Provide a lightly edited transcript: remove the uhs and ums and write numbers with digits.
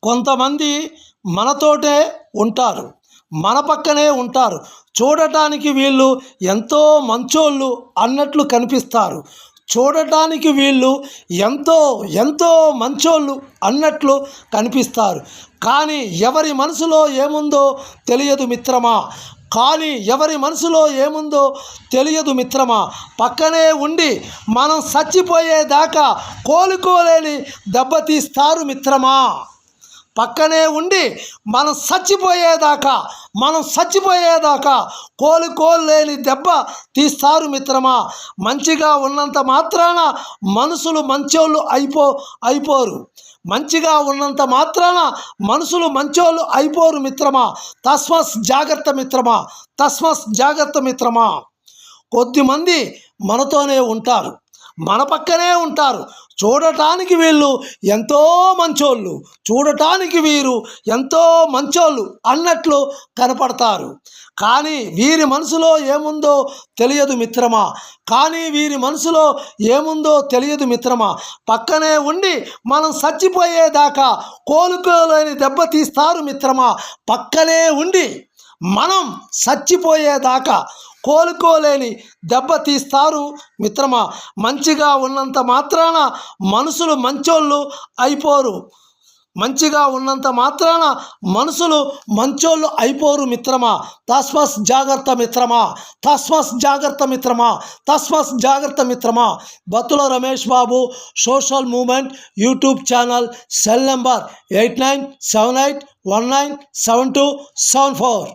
కొంతమంది మనతోటే ఉంటారు, మన పక్కనే ఉంటారు. చూడటానికి వీళ్ళు ఎంతో మంచోళ్ళు అన్నట్లు కనిపిస్తారు. చూడటానికి వీళ్ళు ఎంతో ఎంతో మంచోళ్ళు అన్నట్లు కనిపిస్తారు. కానీ ఎవరి మనసులో ఏముందో తెలియదు మిత్రమా. ఎవరి మనసులో ఏముందో తెలియదు మిత్రమా. పక్కనే ఉండి మనం చచ్చిపోయేదాకా కోలుకోలేని దెబ్బతీస్తారు మిత్రమా. పక్కనే ఉండి మనం చచ్చిపోయేదాకా కోలుకోలేని దెబ్బ తీస్తారు మిత్రమా. మంచిగా ఉన్నంత మాత్రాన మనుషులు మంచోళ్ళు అయిపోరు. మంచిగా ఉన్నంత మాత్రాన మనుషులు మంచోళ్ళు అయిపోరు మిత్రమా. తస్మస్ జాగ్రత్త మిత్రమా. కొద్దిమంది మనతోనే ఉంటారు, మన పక్కనే ఉంటారు. చూడటానికి వీళ్ళు ఎంతో మంచోళ్ళు, చూడటానికి వీరు ఎంతో మంచోళ్ళు అన్నట్లు కనపడతారు. కానీ వీరి మనసులో ఏముందో తెలియదు మిత్రమా. పక్కనే ఉండి మనం చచ్చిపోయేదాకా కోలుకోలేని దెబ్బ తీస్తారు మిత్రమా. పక్కనే ఉండి మనం చచ్చిపోయేదాకా కోలుకోలేని దెబ్బ తీస్తారు మిత్రమా. మంచిగా ఉన్నంత మాత్రాన మనుషులు మంచోళ్ళు అయిపోరు మిత్రమా. తస్మస్ జాగ్రత్త మిత్రమా. Battula Ramesh Babu social movement YouTube channel. Cell number 8978197274.